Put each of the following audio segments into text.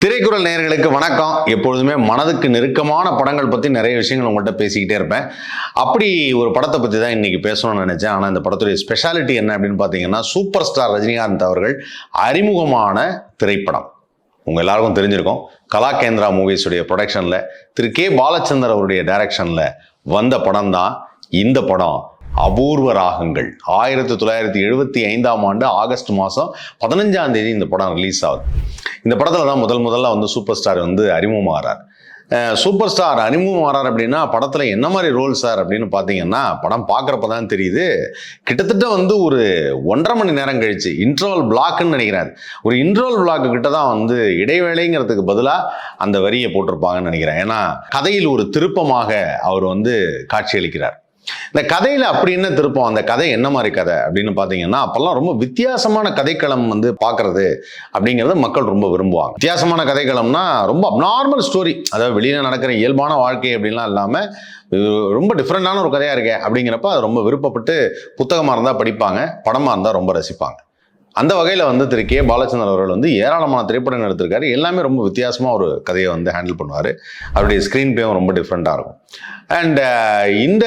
திரைக்குறள் நேயர்களுக்கு வணக்கம். எப்பொழுதுமே மனதுக்கு நெருக்கமான படங்கள் பற்றி நிறைய விஷயங்கள் உங்கள்கிட்ட பேசிக்கிட்டே இருப்பேன். அப்படி ஒரு படத்தை பற்றி தான் இன்னைக்கு பேசணும்னு நினைச்சேன். ஆனால் இந்த படத்துடைய ஸ்பெஷாலிட்டி என்ன அப்படின்னு பார்த்தீங்கன்னா, சூப்பர் ஸ்டார் ரஜினிகாந்த் அவர்கள் அறிமுகமான திரைப்படம். உங்கள் எல்லாருக்கும் தெரிஞ்சிருக்கும். கலாகேந்திரா மூவிஸுடைய ப்ரொடக்ஷனில் திரு கே பாலச்சந்தர் அவருடைய டைரக்ஷனில் வந்த படம் தான் இந்த படம். அபூர்வ ராகங்கள். 1975ஆம் ஆண்டு ஆகஸ்ட் மாதம் 15ஆம் தேதி இந்த படம் ரிலீஸ் ஆகுது. இந்த படத்தில் தான் முதல்ல வந்து சூப்பர் ஸ்டார் வந்து அறிமுகமாகிறார். சூப்பர் ஸ்டார் அறிமுகமாகிறார் அப்படின்னா படத்தில் என்ன மாதிரி ரோல் சார் அப்படின்னு பார்த்தீங்கன்னா, படம் பார்க்குறப்ப தான் தெரியுது. கிட்டத்தட்ட வந்து ஒரு 1.5 மணி நேரம் கழிச்சு இன்ட்ரோல் பிளாக்னு நினைக்கிறேன். ஒரு இன்ட்ரோல் பிளாக்கு கிட்ட தான் வந்து இடைவேளைங்கிறதுக்கு பதிலாக அந்த வரியை போட்டிருப்பாங்கன்னு நினைக்கிறேன். ஏன்னா கதையில் ஒரு திருப்பமாக அவர் வந்து காட்சியளிக்கிறார். இந்த கதையில அப்படி என்ன திருப்பம், அந்த கதை என்ன மாதிரி கதை அப்படின்னு பார்த்தீங்கன்னா, அப்பெல்லாம் ரொம்ப வித்தியாசமான கதைக்களம் வந்து பார்க்கறது அப்படிங்கிறத மக்கள் ரொம்ப விரும்புவாங்க. வித்தியாசமான கதைக்களம்னா ரொம்ப அப்நார்மல் ஸ்டோரி, அதாவது வெளியில நடக்கிற இயல்பான வாழ்க்கை அப்படின்லாம் இல்லாமல் ரொம்ப டிஃப்ரெண்டான ஒரு கதையாக இருக்கே அப்படிங்கிறப்ப அது ரொம்ப விருப்பப்பட்டு புத்தகமாக இருந்தால் படிப்பாங்க, படமாக இருந்தால் ரொம்ப ரசிப்பாங்க. அந்த வகையில் வந்து திரு கே பாலச்சந்தர் அவர்கள் வந்து ஏராளமான திரைப்படங்கள் எடுத்திருக்காரு. எல்லாமே ரொம்ப வித்தியாசமாக ஒரு கதையை வந்து ஹேண்டில் பண்ணுவார். அவருடைய ஸ்க்ரீன் பிளேவும் ரொம்ப டிஃப்ரெண்ட்டாக இருக்கும். அண்ட் இந்த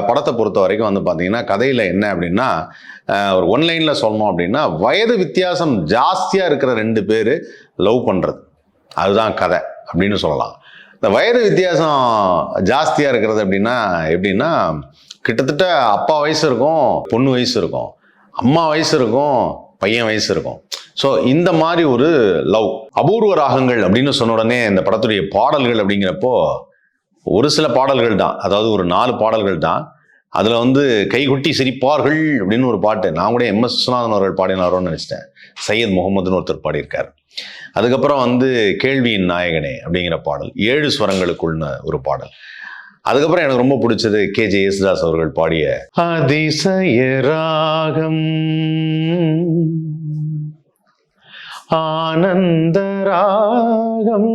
படத்தை பொறுத்த வரைக்கும் வந்து பார்த்தீங்கன்னா, கதையில் என்ன அப்படின்னா, ஒரு ஒன்லைனில் சொல்லணும் அப்படின்னா, வயது வித்தியாசம் ஜாஸ்தியாக இருக்கிற 2 பேர் லவ் பண்ணுறது, அதுதான் கதை அப்படின்னு சொல்லலாம். இந்த வயது வித்தியாசம் ஜாஸ்தியாக இருக்கிறது அப்படின்னா எப்படின்னா, கிட்டத்தட்ட அப்பா வயசு இருக்கும், பொண்ணு வயசு இருக்கும், அம்மா வயசு இருக்கும், பையன் வயசு இருக்கும். ஸோ இந்த மாதிரி ஒரு லவ். அபூர்வ ராகங்கள் அப்படின்னு சொன்ன உடனே இந்த படத்துடைய பாடல்கள் அப்படிங்கிறப்போ ஒரு சில பாடல்கள் தான், அதாவது ஒரு 4 பாடல்கள் தான். அதில் வந்து கைகுட்டி சிரிப்பார்கள் அப்படின்னு ஒரு பாட்டு நான் கூட எம்.எஸ். விஸ்வநாதன் அவர்கள் பாடினாரோன்னு நினச்சிட்டேன். சையத் முகமதுன்னு ஒருத்தர் பாடியிருக்கார். அதுக்கப்புறம் வந்து கேள்வியின் நாயகனே அப்படிங்கிற பாடல், 7 ஸ்வரங்களுக்குள்னு ஒரு பாடல். அதுக்கப்புறம் எனக்கு ரொம்ப பிடிச்சது கே.ஜே. யேசுதாஸ் அவர்கள் பாடிய அதிசய ராகம் ஆனந்த ராகம்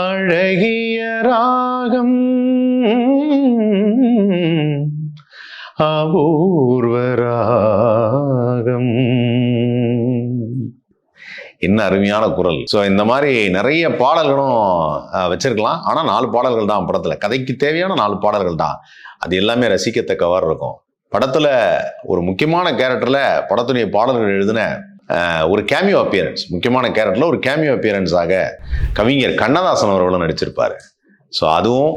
அழகிய ராகம் அபூர்வ ராகம். என்ன அருமையான குரல். ஸோ இந்த மாதிரி நிறைய பாடல்களும் வச்சிருக்கலாம். ஆனால் 4 பாடல்கள் தான் படத்தில். கதைக்கு தேவையான 4 பாடல்கள் தான். அது எல்லாமே ரசிக்கத்தக்கவாறு இருக்கும். படத்தில் ஒரு முக்கியமான கேரக்டரில் படத்துடைய பாடல்கள் எழுதின ஒரு கேமியோ அப்பியரன்ஸ், முக்கியமான கேரக்டரில் ஒரு கேமியோ அப்பியரன்ஸாக கவிஞர் கண்ணதாசன் அவர்களும் நடிச்சிருப்பார். ஸோ அதுவும்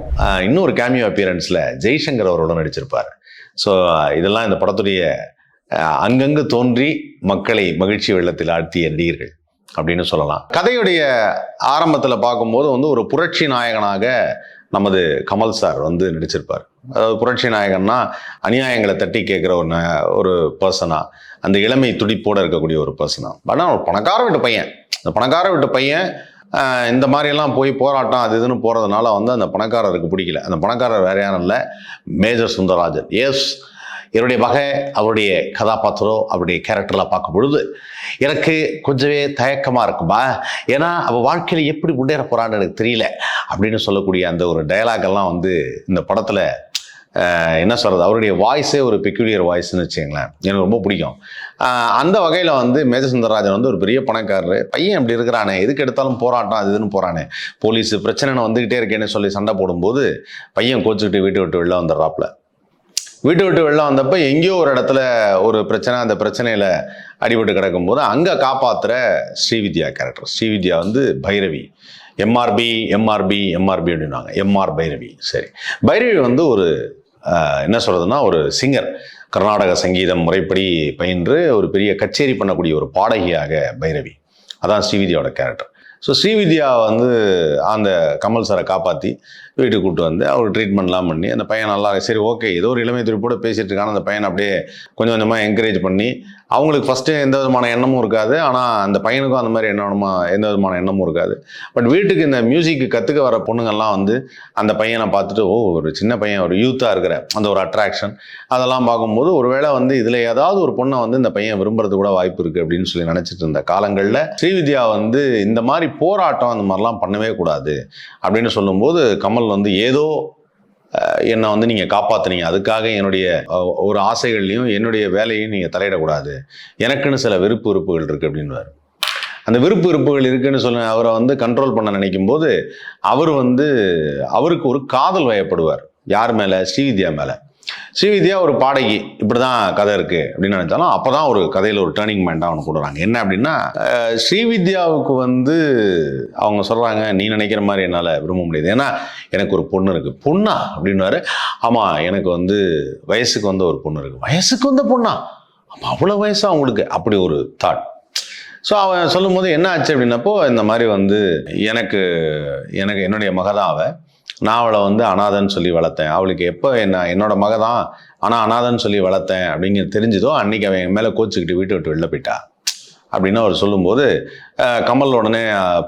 இன்னொரு கேமியோ அப்பியரன்ஸில் ஜெய்சங்கர் அவர்களும் நடிச்சிருப்பார். ஸோ இதெல்லாம் இந்த படத்துடைய அங்கங்கு தோன்றி மக்களை மகிழ்ச்சி வெள்ளத்தில் ஆழ்த்திய நடிகர்கள் அப்படின்னு சொல்லலாம். கதையுடைய ஆரம்பத்தில் பார்க்கும்போது வந்து ஒரு புரட்சி நாயகனாக நமது கமல் சார் வந்து நடிச்சிருப்பார். அதாவது புரட்சி நாயகன்னா அநியாயங்களை தட்டி கேட்குற ஒரு பர்சனா, அந்த இளமை துடிப்போடு இருக்கக்கூடிய ஒரு பர்சனா. ஆனால் ஒரு பணக்கார வீட்டு பையன், அந்த பணக்கார வீட்டு பையன் இந்த மாதிரியெல்லாம் போய் போராட்டம் அது இதுன்னு போகிறதுனால வந்து அந்த பணக்காரருக்கு பிடிக்கல. அந்த பணக்காரர் வேற யாரும் இல்லை, மேஜர் சுந்தரராஜன். எஸ், என்னுடைய வகை அவருடைய கதாபாத்திரம் அவருடைய கேரக்டர்லாம் பார்க்கும் பொழுது எனக்கு கொஞ்சமே தயக்கமாக இருக்குமா, ஏன்னா அவள் வாழ்க்கையில் எப்படி முன்னேற போகிறான்னு எனக்கு தெரியல அப்படின்னு சொல்லக்கூடிய அந்த ஒரு டயலாகெல்லாம் வந்து இந்த படத்தில் என்ன சொல்கிறது, அவருடைய வாய்ஸே ஒரு பெக்யூலியர் வாய்ஸ்ன்னு வச்சுங்களேன், எனக்கு ரொம்ப பிடிக்கும். அந்த வகையில் வந்து மேஜர் சுந்தரராஜன் வந்து ஒரு பெரிய பணக்காரர் பையன் அப்படி இருக்கிறானே, எதுக்கு எடுத்தாலும் போராட்டம் அது இதுன்னு போகிறானே, போலீஸ் பிரச்சனை வந்துக்கிட்டே இருக்கேன்னு சொல்லி சண்டை போடும்போது பையன் கோச்சுக்கிட்டு வீட்டை விட்டு வெளில வந்துடுறாப்புல. வீட்டை விட்டு வெளில வந்தப்போ எங்கேயோ ஒரு இடத்துல ஒரு பிரச்சனை, அந்த பிரச்சனையில் அடிபட்டு கிடக்கும்போது அங்கே காப்பாற்றுற ஸ்ரீவித்யா கேரக்டர். ஸ்ரீவித்யா வந்து பைரவி, எம்ஆர்பி அப்படின்னாங்க, எம்ஆர் பைரவி. சரி, பைரவி வந்து ஒரு என்ன சொல்கிறதுனா ஒரு சிங்கர், கர்நாடக சங்கீதம் முறைப்படி பயின்று ஒரு பெரிய கச்சேரி பண்ணக்கூடிய ஒரு பாடகியாக பைரவி. அதான் ஸ்ரீவித்யாவோட கேரக்டர். ஸோ ஸ்ரீவித்யா வந்து அந்த கமல் சாரை காப்பாற்றி வீட்டுக்கு கூப்பிட்டு வந்து அவர் ட்ரீட்மெண்ட்லாம் பண்ணி அந்த பையன் நல்லா, சரி ஓகே ஏதோ ஒரு இளமை துடிப்போடு பேசிகிட்டு இருக்கான அந்த பையனை அப்படியே கொஞ்சம் கொஞ்சமாக என்கரேஜ் பண்ணி, அவங்களுக்கு ஃபஸ்ட்டு எந்த விதமான எண்ணமும் இருக்காது, ஆனால் அந்த பையனுக்கும் அந்த மாதிரி எந்த விதமான எண்ணமும் இருக்காது. பட் வீட்டுக்கு இந்த மியூசிக்கு கற்றுக்க வர பொண்ணுங்கள்லாம் வந்து அந்த பையனை பார்த்துட்டு, ஓ ஒரு சின்ன பையன், ஒரு யூத்தாக இருக்கிற அந்த ஒரு அட்ராக்ஷன், அதெல்லாம் பார்க்கும்போது ஒருவேளை வந்து இதில் ஏதாவது ஒரு பொண்ணை வந்து இந்த பையன் விரும்புறது கூட வாய்ப்பு இருக்குது அப்படின்னு சொல்லி நினச்சிட்டு இருந்த காலங்களில் ஸ்ரீவித்யா வந்து இந்த மாதிரி போராட்டம் அந்த மாதிரிலாம் பண்ணவே கூடாது அப்படின்னு சொல்லும்போது கமல் வந்து ஏதோ என்னை வந்து நீங்கள் காப்பாற்றுனீங்க, அதுக்காக என்னுடைய ஒரு ஆசைகள்லையும் என்னுடைய வேலையும் நீங்கள் தலையிடக்கூடாது, எனக்குன்னு சில விருப்புகள் இருக்குது அப்படின்வார். அந்த விருப்பு வெறுப்புகள் இருக்குன்னு சொல்ல அவரை வந்து கண்ட்ரோல் பண்ண நினைக்கும் போது அவர் வந்து அவருக்கு ஒரு காதல் வயப்படுவார். யார் மேலே? ஸ்ரீவித்யா மேலே. ஸ்ரீவித்யா ஒரு பாடகி, இப்படிதான் கதை இருக்கு அப்படின்னு நினைச்சாலும் அப்பதான் ஒரு கதையில ஒரு டேர்னிங் பாயிண்டா அவனு கொடுறாங்க. என்ன அப்படின்னா, ஸ்ரீவித்யாவுக்கு வந்து அவங்க சொல்றாங்க, நீ நினைக்கிற மாதிரி என்னால விரும்ப முடியாது, ஏன்னா எனக்கு ஒரு பொண்ணு இருக்கு. பொண்ணா அப்படின்னாரு. ஆமா, எனக்கு வந்து வயசுக்கு வந்த ஒரு பொண்ணு இருக்கு. வயசுக்கு வந்த பொண்ணா? அப்ப அவ்வளவு வயசா அவங்களுக்கு? அப்படி ஒரு தாட். ஸோ அவன் சொல்லும் போது என்ன ஆச்சு அப்படின்னப்போ, இந்த மாதிரி வந்து எனக்கு என்னுடைய மகதான் அவ, நான் அவளை வந்து அனாதன்னு சொல்லி வளர்த்தேன். அவளுக்கு எப்போ என்னோட மக தான் ஆனால் அனாதன்னு சொல்லி வளர்த்தேன் அப்படிங்கிறது தெரிஞ்சதோ அன்னைக்கு அவன் என் மேலே கோச்சிக்கிட்டு வீட்டை விட்டு வெளில போயிட்டா அப்படின்னு அவர் சொல்லும்போது, கமல் உடனே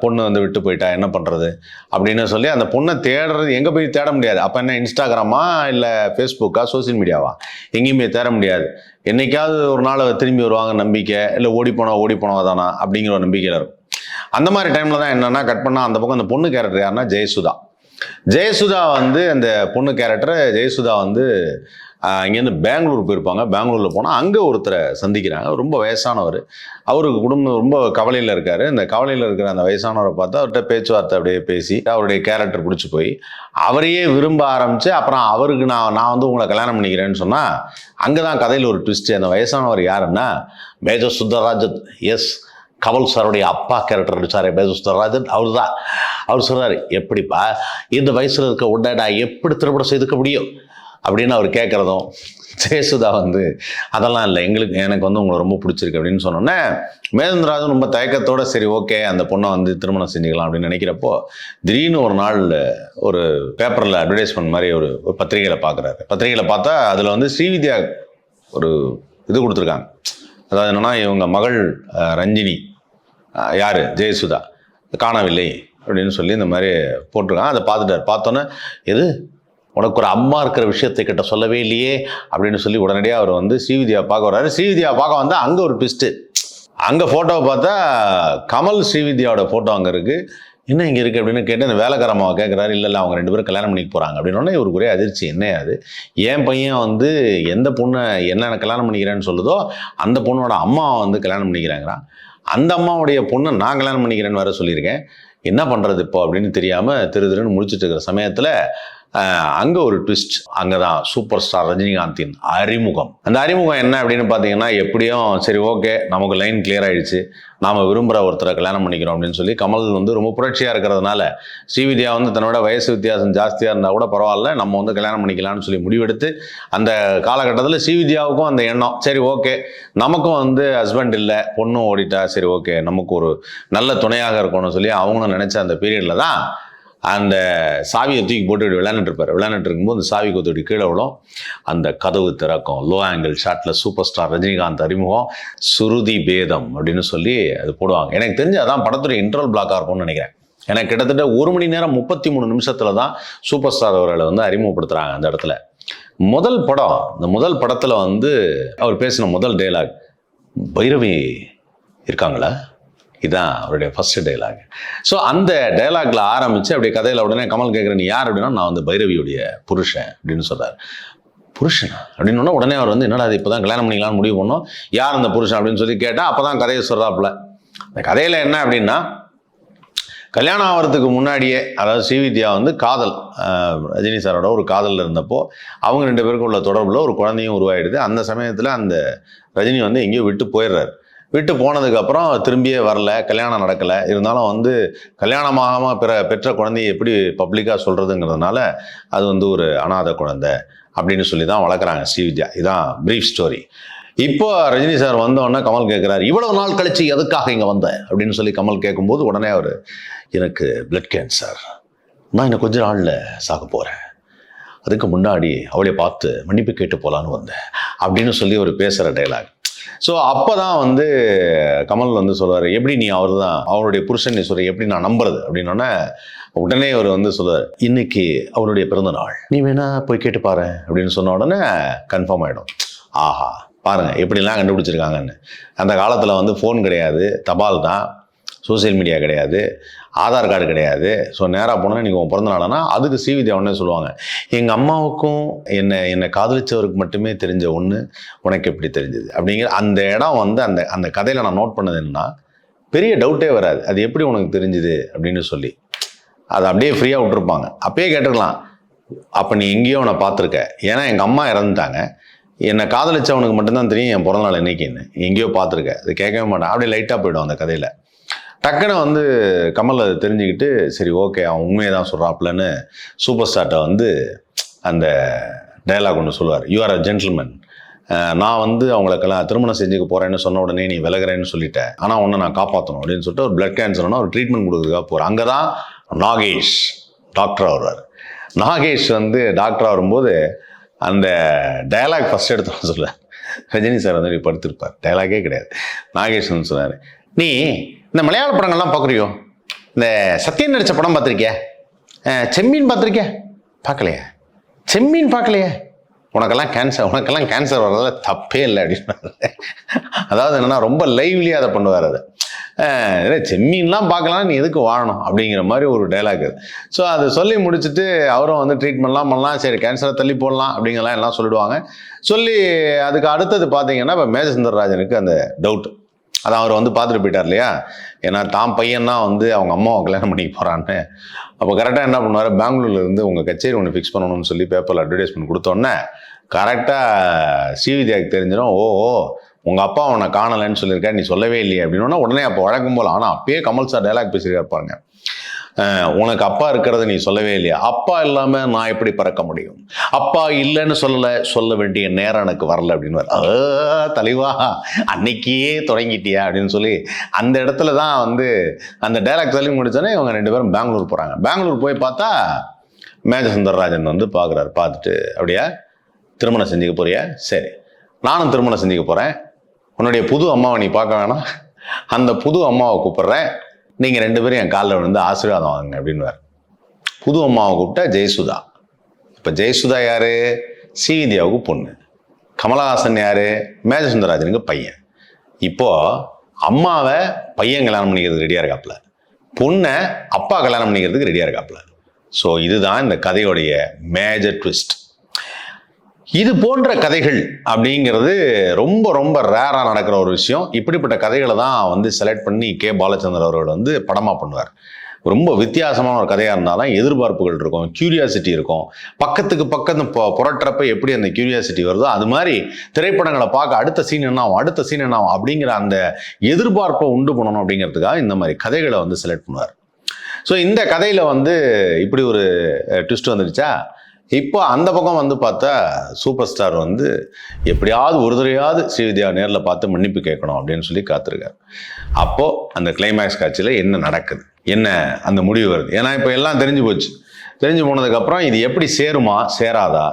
பொண்ணு வந்து விட்டு போயிட்டா என்ன பண்ணுறது அப்படின்னு சொல்லி அந்த பொண்ணை தேடுறது எங்கே போய் தேட முடியாது. அப்போ என்ன இன்ஸ்டாகிராமா இல்லை ஃபேஸ்புக்கா சோசியல் மீடியாவா? எங்கேயும் போய் தேட முடியாது. என்னைக்காவது ஒரு நாள் திரும்பி வருவாங்க நம்பிக்கை, இல்லை ஓடி போனவா தானா அப்படிங்கிற ஒரு நம்பிக்கையில் இருக்கும். அந்த மாதிரி டைமில் தான் என்னென்னா கட் பண்ணால் அந்த பக்கம் அந்த பொண்ணு கேரக்டர் யாருன்னா ஜெயசுதா வந்து அந்த பொண்ணு கேரக்டர். ஜெயசுதா வந்து இங்கேருந்து பெங்களூர் போயிருப்பாங்க. பெங்களூரில் போனால் அங்கே ஒருத்தரை சந்திக்கிறாங்க. ரொம்ப வயசானவர், அவருக்கு குடும்பம் ரொம்ப கவலையில் இருக்கார். இந்த கவலையில் இருக்கிற அந்த வயசானவரை பார்த்து அவர்கிட்ட பேச்சுவார்த்தை அப்படியே பேசி அவருடைய கேரக்டர் பிடிச்சி போய் அவரையே விரும்ப ஆரம்பித்து அப்புறம் அவருக்கு நான் வந்து உங்களை கல்யாணம் பண்ணிக்கிறேன்னு சொன்னால் அங்கே தான் கதையில் ஒரு ட்விஸ்ட்டு. அந்த வயசானவர் யாருன்னா மேஜர் சுந்தரராஜன். எஸ், கமல் சாருடைய அப்பா கேரக்டர் நடிச்சார் மேஜர் சுந்தரராஜன். அவர் தான். அவர் சொல்கிறார், எப்படிப்பா இந்த வயசில் இருக்க உடனே எப்படி திருமணம் செய்துக்க முடியும் அப்படின்னு அவர் கேட்குறதும், ஜெயசுதா வந்து அதெல்லாம் இல்லை, எனக்கு வந்து உங்களை ரொம்ப பிடிச்சிருக்கு அப்படின்னு சொன்னோன்னே மேஜேந்திரராஜன் ரொம்ப தயக்கத்தோடு சரி ஓகே அந்த பொண்ணை வந்து திருமணம் செஞ்சுக்கலாம் அப்படின்னு நினைக்கிறப்போ திடீர்னு ஒரு நாள் ஒரு பேப்பரில் அட்வர்டைஸ்மெண்ட் மாதிரி ஒரு பத்திரிகையில் பார்க்குறாரு. பத்திரிகையில் பார்த்தா அதில் வந்து ஸ்ரீவித்யா ஒரு இது கொடுத்துருக்காங்க. அதாவது என்னென்னா, இவங்க மகள் ரஞ்சினி யார் ஜெயசுதா காணவில்லை அப்படின்னு சொல்லி இந்த மாதிரி போட்டிருக்காங்க. அதை பார்த்துட்டார். பார்த்தோன்னே, எது உனக்கு ஒரு அம்மா இருக்கிற விஷயத்தை கிட்ட சொல்லவே இல்லையே அப்படின்னு சொல்லி உடனடியாக அவர் வந்து ஸ்ரீவித்யா பார்க்க வர்றாரு. ஸ்ரீவித்யா பார்க்க வந்தால் அங்கே ஒரு ட்விஸ்ட்டு. அங்கே ஃபோட்டோவை பார்த்தா கமல் ஸ்ரீவித்யாவோட ஃபோட்டோ அங்கே இருக்குது. என்ன இங்கே இருக்குது அப்படின்னு கேட்டு அந்த வேலைக்காரம்மாவை கேட்குறாரு. இல்லை அவங்க 2 பேரும் கல்யாணம் பண்ணிக்க போகிறாங்க அப்படின்னோடனே இவருக்கு ஒரே அதிர்ச்சி. என்ன அது, என் பையன் வந்து எந்த பொண்ணை என்ன கல்யாணம் பண்ணிக்கிறேன்னு சொல்லுதோ அந்த பொண்ணோட அம்மாவை வந்து கல்யாணம் பண்ணிக்கிறாங்கிறான். அந்த அம்மாவுடைய பொண்ணை நான் கல்யாணம் பண்ணிக்கிறேன்னு வேற சொல்லியிருக்கேன். என்ன பண்ணுறது இப்போ அப்படின்னு தெரியாமல் திருன்னு முடிச்சுட்டு இருக்கிற சமயத்தில் அங்கே ஒரு ட்விஸ்ட். அங்கே தான் சூப்பர் ஸ்டார் ரஜினிகாந்தின் அறிமுகம். அந்த அறிமுகம் என்ன அப்படின்னு பார்த்தீங்கன்னா, எப்படியும் சரி ஓகே நமக்கு லைன் கிளியர் ஆகிடுச்சு, நாம் விரும்புகிற ஒருத்தரை கல்யாணம் பண்ணிக்கிறோம் அப்படின்னு சொல்லி கமல் வந்து ரொம்ப புரட்சியாக இருக்கிறதுனால ஸ்ரீவித்யா வந்து தன்னோட வயசு வித்தியாசம் ஜாஸ்தியாக இருந்தால் கூட பரவாயில்ல, நம்ம வந்து கல்யாணம் பண்ணிக்கலாம்னு சொல்லி முடிவெடுத்து அந்த காலகட்டத்தில் ஸ்ரீவித்யாவுக்கும் அந்த எண்ணம், சரி ஓகே நமக்கும் வந்து ஹஸ்பண்ட் இல்லை, பொண்ணும் ஓடிட்டா, சரி ஓகே நமக்கு ஒரு நல்ல துணையாக இருக்கணும்னு சொல்லி அவங்களும் நினச்ச அந்த பீரியடில் தான் அந்த சாவியை தூக்கி போட்டு விளையாண்டுட்டு இருக்கும்போது அந்த சாவி கொத்துடி கீழே விடும். அந்த கதவு திறக்கும். லோ ஆங்கிள் ஷாட்டில் சூப்பர் ஸ்டார் ரஜினிகாந்த் அறிமுகம், சுருதி பேதம் அப்படின்னு சொல்லி அது போடுவாங்க. எனக்கு தெரிஞ்சு அதான் படத்துடைய இன்டர்வல் பிளாக்காக இருக்கும்னு நினைக்கிறேன். எனக்கு கிட்டத்தட்ட 1 மணி நேரம் 33 நிமிஷத்தில் தான் சூப்பர் ஸ்டார் அவர்களை வந்து அறிமுகப்படுத்துகிறாங்க அந்த இடத்துல. முதல் படம், இந்த முதல் படத்தில் வந்து அவர் பேசின முதல் டைலாக், பைரவி இருக்காங்களா, இதுதான் அவருடைய ஃபர்ஸ்ட் டைலாக். ஸோ அந்த டைலாக்ல ஆரம்பிச்சு அப்படியே கதையில உடனே கமல் கேட்குறேன், நீ யார் அப்படின்னா, நான் வந்து பைரவியுடைய புருஷன் அப்படின்னு சொல்றாரு. புருஷனா அப்படின்னு உடனே அவர் வந்து என்னடா அது இப்போதான் கல்யாணம் பண்ணிக்கலாம்னு முடிவு பண்ணோம், யார் அந்த புருஷன் அப்படின்னு சொல்லி கேட்டால் அப்போதான் கதையை சொல்றாப்புல. அந்த கதையில என்ன அப்படின்னா, கல்யாணம் ஆகிறதுக்கு முன்னாடியே, அதாவது ஸ்ரீவித்யா வந்து காதல், ரஜினி சாரோட ஒரு காதலில் இருந்தப்போ அவங்க 2 பேருக்கும் உள்ள தொடர்பில் ஒரு குழந்தையும் உருவாயிடுது. அந்த சமயத்தில் அந்த ரஜினி வந்து எங்கேயோ விட்டு போயிடுறாரு. விட்டு போனதுக்கப்புறம் திரும்பியே வரல, கல்யாணம் நடக்கலை. இருந்தாலும் வந்து கல்யாணமாகாமல் பெற்ற குழந்தையை எப்படி பப்ளிக்காக சொல்கிறதுங்கிறதுனால அது வந்து ஒரு அனாதை குழந்தை அப்படின்னு சொல்லி தான் வளர்க்குறாங்க ஸ்ரீவித்யா. இதுதான் பிரீஃப் ஸ்டோரி. இப்போ ரஜினி சார் வந்தோடனே கமல் கேட்குறாரு, இவ்வளவு நாள் கழிச்சு எதுக்காக இங்கே வந்தேன் அப்படின்னு சொல்லி கமல் கேட்கும்போது உடனே அவர், எனக்கு பிளட் கேன்சர், நான் இன்னும் கொஞ்ச நாளில் சாக போகிறேன், அதுக்கு முன்னாடி அவளை பார்த்து மன்னிப்பு கேட்டு போகலான்னு வந்தேன் அப்படின்னு சொல்லி அவர் பேசுகிற டைலாக். ஸோ அப்போ தான் வந்து கமல் வந்து சொல்லுவார், எப்படி நீ அவர் தான் அவருடைய புருஷன் நீ சொல்ற, எப்படி நான் நம்புறது அப்படின்னோடனே உடனே அவர் வந்து சொல்லுவார், இன்னைக்கு அவருடைய பிறந்த நாள், நீ வேணா போய் கேட்டு பாரு அப்படின்னு சொன்ன உடனே கன்ஃபார்ம் ஆகிடும். ஆஹா பாருங்க எப்படிலாம் கண்டுபிடிச்சிருக்காங்கன்னு. அந்த காலத்தில் வந்து ஃபோன் கிடையாது, தபால் தான், சோசியல் மீடியா கிடையாது, ஆதார் கார்டு கிடையாது. ஸோ நேராக போனால் நீங்கள் உங்கள் பிறந்த நாள்னா அதுக்கு ஸ்ரீவித்யா உடனே சொல்லுவாங்க, எங்கள் அம்மாவுக்கும் என்னை காதலிச்சவருக்கு மட்டுமே தெரிஞ்ச ஒன்று உனக்கு எப்படி தெரிஞ்சது அப்படிங்கிற அந்த இடம் வந்து அந்த கதையில் நான் நோட் பண்ணது என்னன்னா, பெரிய டவுட்டே வராது. அது எப்படி உனக்கு தெரிஞ்சுது அப்படின்னு சொல்லி அதை அப்படியே ஃப்ரீயாக விட்டுருப்பாங்க. அப்பயே கேட்டுக்கலாம், அப்போ நீ எங்கேயோ அவனை பார்த்துருக்க, ஏன்னா எங்கள் அம்மா இறந்துட்டாங்க, என்னை காதலிச்சவனுக்கு மட்டும்தான் தெரியும் என் பிறந்தநாள் என்னைக்குன்னு, எங்கேயோ பார்த்துருக்க, அது கேட்கவே மாட்டான். அப்படியே லைட்டாக போய்டும் அந்த கதையில். டக்குன்னு வந்து கமல் அதை தெரிஞ்சுக்கிட்டு சரி ஓகே அவன் உண்மையை தான் சொல்கிறாப்புலன்னு சூப்பர் ஸ்டார்ட்டை வந்து அந்த டயலாக் ஒன்று சொல்லுவார், யூ ஆர் அ ஜென்டில்மேன், நான் வந்து அவங்களுக்கெல்லாம் திருமணம் செஞ்சுக்க போகிறேன்னு சொன்ன உடனே நீ விலகிறேன்னு சொல்லிட்டேன், ஆனால் உன்னை நான் காப்பாற்றணும் அப்படின்னு சொல்லிட்டு ஒரு பிளட் கேன்சர்னா ஒரு ட்ரீட்மெண்ட் கொடுக்குறதுக்காக போகிறேன். அங்கே தான் நாகேஷ் டாக்டர் வருவார். நாகேஷ் வந்து டாக்டர் வரும்போது அந்த டயலாக் ஃபஸ்ட் எடுத்தோன்னு சொல்ல ரஜினி சார் வந்து படுத்திருப்பார், டயலாகே கிடையாது. நாகேஷ் வந்து சொன்னார், நீ இந்த மலையாள படங்கள்லாம் பார்க்குறியோ, இந்த சத்யன் நடித்த படம் பார்த்துருக்கியா, செம்மீன் பார்த்துருக்கியா, பார்க்கலையா, செம்மீன் பார்க்கலையா, உனக்கெல்லாம் கேன்சர் வர்றதுல தப்பே இல்லை அப்படின்னு. அதாவது என்னென்னா ரொம்ப லைவ்லியாக அதை பண்ணுவார். அதை செம்மீன்லாம் பார்க்கலாம், நீ எதுக்கு வாழணும் அப்படிங்கிற மாதிரி ஒரு டைலாக் அது. ஸோ அதை சொல்லி முடிச்சுட்டு அவரும் வந்து ட்ரீட்மெண்ட்லாம் பண்ணலாம், சரி கேன்சரை தள்ளி போடலாம் அப்படிங்கலாம் எல்லாம் சொல்லிடுவாங்க. சொல்லி அதுக்கு அடுத்தது பார்த்தீங்கன்னா இப்போ மேஜர் சுந்தரராஜனுக்கு அந்த டவுட், அதான் அவர் வந்து பார்த்துட்டு போயிட்டார் இல்லையா, ஏன்னா தான் பையன் தான் வந்து அவங்க அம்மாவை கல்யாணம் பண்ணிக்க போகிறான்னு. அப்போ கரெக்டாக என்ன பண்ணுவார், பெங்களூர்லேருந்து உங்கள் கச்சேரி ஒன்று ஃபிக்ஸ் பண்ணணும்னு சொல்லி பேப்பரில் அட்வர்டைஸ்மெண்ட் கொடுத்தோன்னே கரெக்டாக ஸ்ரீவித்யாவுக்கு தெரிஞ்சிடும், ஓ உங்கள் அப்பா அவனை காணலைன்னு சொல்லியிருக்கா, நீ சொல்லவே இல்லையே அப்படின்னா உடனே அப்போ வழக்கம் போல், ஆனால் அப்பயே கமல் சார் டைலாக் பேசியிருக்காரு பாருங்க, உனக்கு அப்பா இருக்கிறத நீ சொல்லவே இல்லையா, அப்பா இல்லாமல் நான் எப்படி பறக்க முடியும், அப்பா இல்லைன்னு சொல்ல வேண்டிய நேரம் எனக்கு வரல அப்படின்னு. தலைவா அன்னைக்கே தொடங்கிட்டியா அப்படின்னு சொல்லி அந்த இடத்துல தான் வந்து அந்த டைலாக் சொல்லி முடிச்சோன்னே இவங்க 2 பேரும் பெங்களூர் போகிறாங்க. பெங்களூர் போய் பார்த்தா மேஜர் சுந்தரராஜன் வந்து பார்க்குறாரு. பார்த்துட்டு அப்படியா திருமணம் செஞ்சுக்க போறியா, சரி நானும் திருமணம் செஞ்சுக்க போகிறேன், உன்னுடைய புது அம்மாவை நீ பார்க்க வேணாம், அந்த புது அம்மாவை கூப்பிட்றேன், நீங்கள் 2 பேரும் என் காலில் விழுந்து ஆசீர்வாதம் வாங்க அப்படின்வார். புது அம்மாவை கூப்பிட்டா ஜெயசுதா. இப்போ ஜெயசுதா யார், ஸ்ரீவித்யாவுக்கு பொண்ணு, கமலஹாசன் யார், மேஜர் சுந்தரராஜனுக்கு பையன். இப்போது அம்மாவை பையன் கல்யாணம் பண்ணிக்கிறதுக்கு ரெடியாக இருக்காப்புல, பொண்ணை அப்பா கல்யாணம் பண்ணிக்கிறதுக்கு ரெடியாக இருக்காப்புல. ஸோ இதுதான் இந்த கதையோடைய மேஜர் ட்விஸ்ட். இது போன்ற கதைகள் அப்படிங்கிறது ரொம்ப ரொம்ப ரேராக நடக்கிற ஒரு விஷயம். இப்படிப்பட்ட கதைகளை தான் வந்து செலக்ட் பண்ணி கே பாலச்சந்தர் அவர்கள் வந்து படமாக பண்ணுவார். ரொம்ப வித்தியாசமான ஒரு கதையாக இருந்தாலும் எதிர்பார்ப்புகள் இருக்கும், கியூரியாசிட்டி இருக்கும். பக்கத்துக்கு பக்கத்து புரட்டுறப்ப எப்படி அந்த கியூரியாசிட்டி வருதோ அது மாதிரி திரைப்படங்களை பார்க்க அடுத்த சீன் என்ன ஆகும் அப்படிங்கிற அந்த எதிர்பார்ப்பை உண்டு பண்ணணும் அப்படிங்கிறதுக்காக இந்த மாதிரி கதைகளை வந்து செலக்ட் பண்ணுவார். ஸோ இந்த கதையில் வந்து இப்படி ஒரு ட்விஸ்ட் வந்துடுச்சா. இப்போ அந்த பக்கம் வந்து பார்த்தா சூப்பர் ஸ்டார் வந்து எப்படியாவது ஒரு தடவையாவது ஸ்ரீவித்யா நேரில் பார்த்து மன்னிப்பு கேட்கணும் அப்படின்னு சொல்லி காத்திருக்காரு. அப்போது அந்த கிளைமேக்ஸ் காட்சியில் என்ன நடக்குது, என்ன அந்த முடிவு வருது, ஏன்னா இப்போ எல்லாம் தெரிஞ்சு போச்சு. தெரிஞ்சு போனதுக்கப்புறம் இது எப்படி சேருமா சேராதா,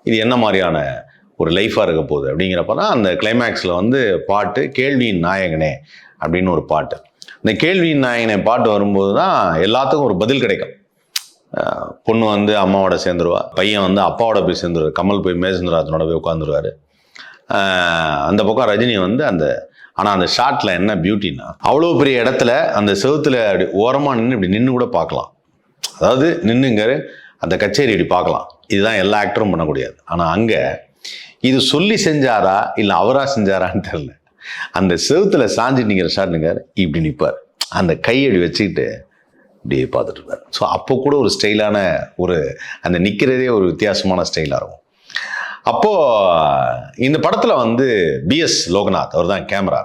இது என்ன மாதிரியான ஒரு லைஃபாக இருக்க போகுது அப்படிங்கிறப்ப தான் அந்த கிளைமேக்ஸில் வந்து பாட்டு கேள்வியின் நாயகனே அப்படின்னு ஒரு பாட்டு. இந்த கேள்வியின் நாயகனே பாட்டு வரும்போது தான் எல்லாத்துக்கும் ஒரு பதில் கிடைக்கும். பொண்ணு வந்து அம்மாவோட சேர்ந்துருவா, பையன் வந்து அப்பாவோட போய் சேர்ந்துருவார், கமல் போய் மேஜசுந்தரராஜனோட போய் உட்காந்துருவார். அந்த பக்கம் ரஜினி வந்து ஆனால் அந்த ஷாட்டில் என்ன பியூட்டின்னா, அவ்வளோ பெரிய இடத்துல அந்த செவுத்துல அப்படி ஓரமாக நின்று இப்படி நின்று கூட பார்க்கலாம். அதாவது நின்றுங்க அந்த கச்சேரி இப்படி பார்க்கலாம். இதுதான் எல்லா ஆக்டரும் பண்ணக்கூடியது. ஆனால் அங்கே இது சொல்லி செஞ்சாரா இல்லை அவராக செஞ்சாரான்னு தெரில. அந்த செவுத்துல சாஞ்சி நிற்கிற ஷாட்டுங்க இப்படி நிற்பார், அந்த கையடி வச்சுக்கிட்டு இப்படியே பார்த்துட்டு இருப்பார். ஸோ அப்போ கூட ஒரு ஸ்டைலான ஒரு அந்த நிற்கிறதே ஒரு வித்தியாசமான ஸ்டைலாக இருக்கும். அப்போது இந்த படத்தில் வந்து பிஎஸ் லோகநாத் அவர் தான் கேமரா.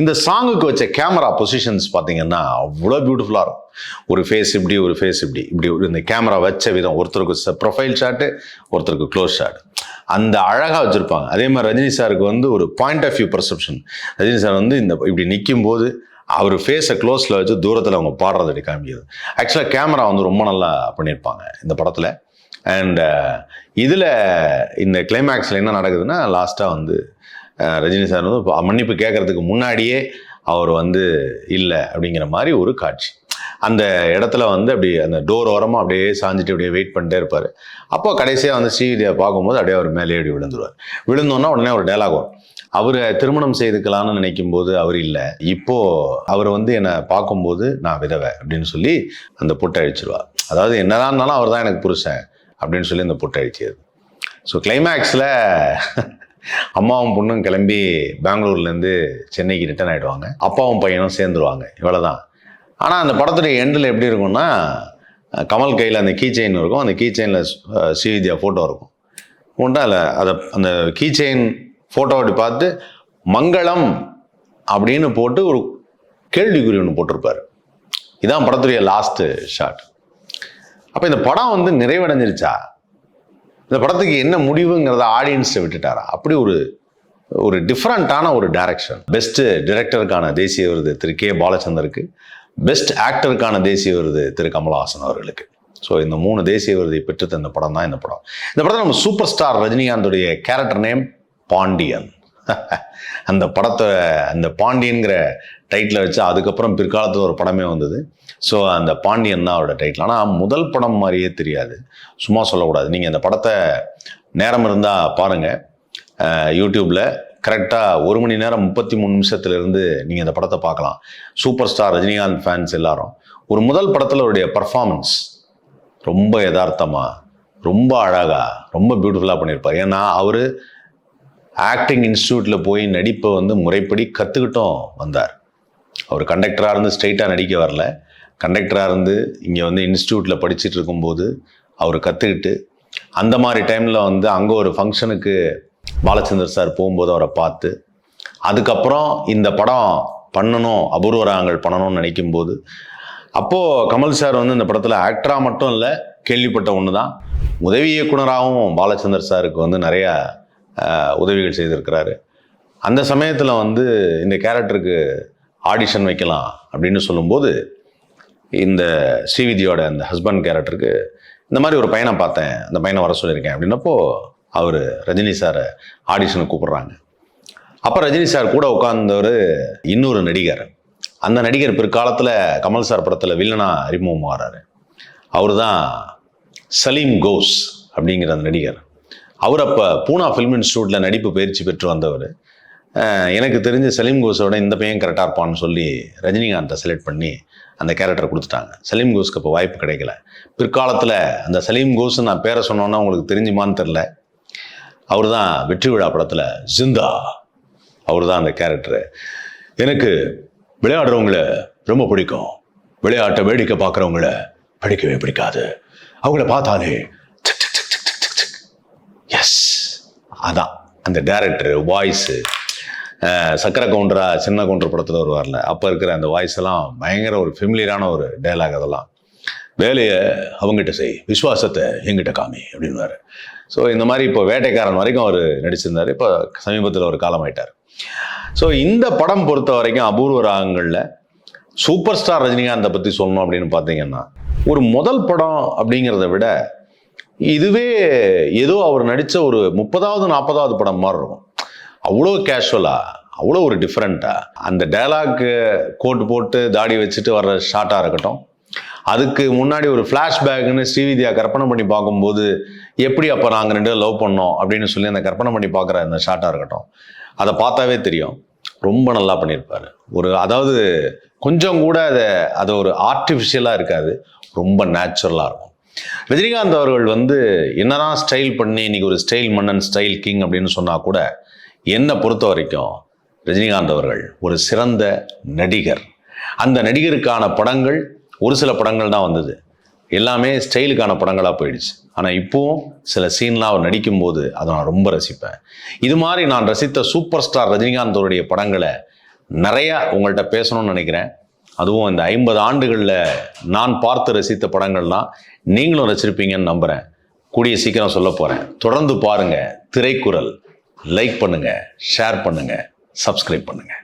இந்த சாங்குக்கு வச்ச கேமரா பொசிஷன்ஸ் பார்த்தீங்கன்னா அவ்வளோ பியூட்டிஃபுல்லாக இருக்கும். ஒரு ஃபேஸ் இப்படி, ஒரு ஃபேஸ் இப்படி இந்த கேமரா வச்ச விதம், ஒருத்தருக்கு ப்ரொஃபைல் ஷாட்டு, ஒருத்தருக்கு க்ளோஸ் ஷாட், அந்த அழகாக வச்சுருப்பாங்க. அதே மாதிரி ரஜினி சாருக்கு வந்து ஒரு point of view perception. Rajini sir வந்து இந்த இப்படி நிற்கும் போது அவர் ஃபேஸை க்ளோஸில் வச்சு தூரத்தில் அவங்க பாடுறது அப்படி காமிக்கிறது. ஆக்சுவலாக கேமரா வந்து ரொம்ப நல்லா பண்ணியிருப்பாங்க இந்த படத்தில். அண்ட் இதில் இந்த கிளைமேக்ஸில் என்ன நடக்குதுன்னா, லாஸ்ட்டாக வந்து ரஜினி சார் வந்து மன்னிப்பு கேட்கறதுக்கு முன்னாடியே அவர் வந்து இல்லை அப்படிங்கிற மாதிரி ஒரு காட்சி. அந்த இடத்துல வந்து அப்படி அந்த டோர் ஓரமாக அப்படியே சாஞ்சிட்டு அப்படியே வெயிட் பண்ணிட்டே இருப்பார். அப்போ கடைசியாக வந்து ஸ்ரீவித்யா பார்க்கும்போது அப்படியே அவர் மேலே அப்படி விழுந்துருவார். விழுந்தோன்னா உடனே ஒரு டைலாக் வரும், அவர் திருமணம் செய்துக்கலான்னு நினைக்கும் போது அவர் இல்லை, இப்போ அவர் வந்து என்னை பார்க்கும்போது நான் விதவை அப்படின்னு சொல்லி அந்த புட்டை அழிச்சிருவார். அதாவது என்னதான் இருந்தாலும் அவர் தான் எனக்கு புருஷன் அப்படின்னு சொல்லி அந்த புட்டை அழிச்சியது. ஸோ கிளைமேக்ஸில் அம்மாவும் பொண்ணும் கிளம்பி பெங்களூர்லேருந்து சென்னைக்கு ரிட்டர்ன் ஆகிடுவாங்க. அப்பாவும் பையனும் சேர்ந்துருவாங்க. இவ்வளோதான். ஆனால் அந்த படத்துடைய எண்டில் எப்படி இருக்கும்னா, கமல் கையில் அந்த கீ செயின் இருக்கும். அந்த கீ செயினில் ஸ்ரீவித்யா ஃபோட்டோ இருக்கும். உண்டா இல்லை அந்த கீ செயின் ஃபோட்டோ அப்படி பார்த்து மங்களம் அப்படின்னு போட்டு ஒரு கேள்விக்குறி ஒன்று போட்டிருப்பார். இதான் படத்துடைய லாஸ்ட்டு ஷாட். அப்போ இந்த படம் வந்து நிறைவடைஞ்சிருச்சா, இந்த படத்துக்கு என்ன முடிவுங்கிறத ஆடியன்ஸை விட்டுட்டாரா? அப்படி ஒரு டிஃப்ரெண்ட்டான ஒரு டைரக்ஷன். பெஸ்ட் டிரெக்டருக்கான தேசிய விருது திரு கே பாலச்சந்தருக்கு, பெஸ்ட் ஆக்டருக்கான தேசிய விருது திரு கமலஹாசன் அவர்களுக்கு. ஸோ இந்த 3 தேசிய விருதை பெற்று தந்த படம் தான் இந்த படம். இந்த படத்தில் நம்ம சூப்பர் ஸ்டார் ரஜினிகாந்துடைய கேரக்டர் நேம் பாண்டியன். அந்த படத்தை அந்த பாண்டியன்கிற டைட்டில் வச்சு அதுக்கப்புறம் பிற்காலத்தில் ஒரு படமே வந்தது. ஸோ அந்த பாண்டியன் தான் அவரோட டைட்டில். ஆனால் முதல் படம் மாதிரியே தெரியாது, சும்மா சொல்லக்கூடாது. நீங்கள் அந்த படத்தை நேரம் இருந்தால் பாருங்கள், யூடியூப்பில் கரெக்டாக 1 மணி நேரம் 33 நிமிஷத்துலேருந்து நீங்கள் அந்த படத்தை பார்க்கலாம். சூப்பர் ஸ்டார் ரஜினிகாந்த் ஃபேன்ஸ் எல்லாரும் ஒரு முதல் படத்தில் அவருடைய பர்ஃபார்மன்ஸ் ரொம்ப யதார்த்தமாக, ரொம்ப அழகாக, ரொம்ப பியூட்டிஃபுல்லாக பண்ணியிருப்பார். ஏன்னா அவர் ஆக்டிங் இன்ஸ்டியூட்டில் போய் நடிப்பை வந்து முறைப்படி கற்றுக்கிட்டும் வந்தார். அவர் கண்டக்டராக இருந்து ஸ்ட்ரெயிட்டாக நடிக்க வரல. கண்டக்டராக இருந்து இங்கே வந்து இன்ஸ்டியூட்டில் படிச்சுட்டு இருக்கும்போது அவர் கற்றுக்கிட்டு, அந்த மாதிரி டைமில் வந்து அங்கே ஒரு ஃபங்க்ஷனுக்கு பாலச்சந்தர் சார் போகும்போது அவரை பார்த்து, அதுக்கப்புறம் இந்த படம் பண்ணணும், அபூர்வ ராகங்கள் பண்ணணும்னு நினைக்கும்போது, அப்போது கமல் சார் வந்து இந்த படத்தில் ஆக்டராக மட்டும் இல்லை, கேள்விப்பட்ட ஒன்று தான், உதவி இயக்குனராகவும் பாலச்சந்தர் சாருக்கு வந்து நிறையா உதவிகள் செய்திருக்கிறாரு. அந்த சமயத்தில் வந்து இந்த கேரக்டருக்கு ஆடிஷன் வைக்கலாம் அப்படின்னு சொல்லும்போது, இந்த ஸ்ரீவித்யாவோட அந்த ஹஸ்பண்ட் கேரக்டருக்கு இந்த மாதிரி ஒரு பையனை பார்த்தேன், அந்த பையனை வர சொல்லியிருக்கேன் அப்படின்னப்போ அவர் ரஜினி சாரை ஆடிஷனுக்கு கூப்பிட்றாங்க. அப்போ ரஜினி சார் கூட உட்கார்ந்தவர் இன்னொரு நடிகர். அந்த நடிகர் பிற்காலத்தில் கமல் சார் படத்தில் வில்லனா அறிமுகம் ஆகிறாரு. அவர் தான் சலீம் கோஸ் அப்படிங்கிற அந்த நடிகர். அவர் அப்போ பூனா ஃபிலிம் இன்ஸ்டியூட்டில் நடிப்பு பயிற்சி பெற்று வந்தவர். எனக்கு தெரிஞ்ச சலீம் கோஸோட இந்த பையன் கரெக்டாக இருப்பான்னு சொல்லி ரஜினிகாந்தை செலக்ட் பண்ணி அந்த கேரக்டரை கொடுத்துட்டாங்க. சலீம் கோஸ்க்கு இப்போ வாய்ப்பு கிடைக்கல. பிற்காலத்தில் அந்த சலீம் கோஸ் நான் பேரை சொன்னோன்னா உங்களுக்கு தெரிஞ்சுமான்னு தெரில, அவர் தான் வெற்றி விழா படத்தில் ஜிந்தா, அவர் தான் அந்த கேரக்டரு. எனக்கு விளையாடுறவங்கள ரொம்ப பிடிக்கும், விளையாட்டை வேடிக்கை பார்க்குறவங்கள பிடிக்கவே பிடிக்காது, அவங்கள பார்த்தாலே எஸ், அதான் அந்த டைரக்டரு வாய்ஸு. சக்கரை கவுண்டரா சின்ன கவுண்டர் படத்தில் வருவார்ல, அப்போ இருக்கிற அந்த வாய்ஸ் எல்லாம் பயங்கர ஒரு ஃபெமிலியரான ஒரு டைலாக். அதெல்லாம் வேலையை அவங்ககிட்ட செய், விசுவாசத்தை எங்கிட்ட காமி அப்படின்வாரு. ஸோ இந்த மாதிரி இப்போ வேட்டைக்காரன் வரைக்கும் அவர் நடிச்சிருந்தார். இப்போ சமீபத்தில் ஒரு காலமாயிட்டார். ஸோ இந்த படம் பொறுத்த வரைக்கும் அபூர்வ ராகங்களில் சூப்பர் ஸ்டார் ரஜினிகாந்தை பற்றி சொல்லணும் அப்படின்னு பார்த்தீங்கன்னா, ஒரு முதல் படம் அப்படிங்கிறத விட இதுவே ஏதோ அவர் நடித்த ஒரு 30வது 40வது படம் மாதிரி இருக்கும். அவ்வளோ கேஷுவலாக, அவ்வளோ ஒரு டிஃப்ரெண்ட்டாக, அந்த டைலாக்கு கோட் போட்டு தாடி வச்சுட்டு வர்ற ஷார்ட்டாக இருக்கட்டும், அதுக்கு முன்னாடி ஒரு ஃப்ளாஷ்பேக்னு ஸ்ரீவித்யா கற்பனை பண்ணி பார்க்கும்போது எப்படி அப்போ நாங்கள் 2 பேரும் லவ் பண்ணோம் அப்படின்னு சொல்லி அந்த கற்பனை பண்ணி பார்க்குற அந்த ஷார்ட்டாக இருக்கட்டும், அதை பார்த்தாவே தெரியும் ரொம்ப நல்லா பண்ணியிருப்பார். அதாவது கொஞ்சம் கூட அது ஒரு ஆர்டிஃபிஷியலாக இருக்காது, ரொம்ப நேச்சுரலாக இருக்கும். ரஜினிகாந்த் அவர்கள் வந்து என்னதான் ஸ்டைல் பண்ணி இன்னைக்கு ஒரு ஸ்டைல் மன்னன், ஸ்டைல் கிங் அப்படின்னு சொன்னால் கூட, என்னை பொறுத்த வரைக்கும் ரஜினிகாந்த் அவர்கள் ஒரு சிறந்த நடிகர். அந்த நடிகருக்கான படங்கள் ஒரு சில படங்கள் தான் வந்தது, எல்லாமே ஸ்டைலுக்கான படங்களாக போயிடுச்சு. ஆனால் இப்போவும் சில சீன்லாம் அவர் நடிக்கும்போது அதை நான் ரொம்ப ரசிப்பேன். இது மாதிரி நான் ரசித்த சூப்பர் ஸ்டார் ரஜினிகாந்த் அவருடைய படங்களை நிறையா உங்கள்கிட்ட பேசணும்னு நினைக்கிறேன். அதுவும் இந்த 50 ஆண்டுகளில் நான் பார்த்து ரசித்த படங்கள்லாம் நீங்களும் ரசிச்சிருப்பீங்கன்னு நம்புகிறேன். கூடிய சீக்கிரம் சொல்ல போகிறேன். தொடர்ந்து பாருங்கள் திரைக்குறள். லைக் பண்ணுங்கள், ஷேர் பண்ணுங்கள், சப்ஸ்கிரைப் பண்ணுங்கள்.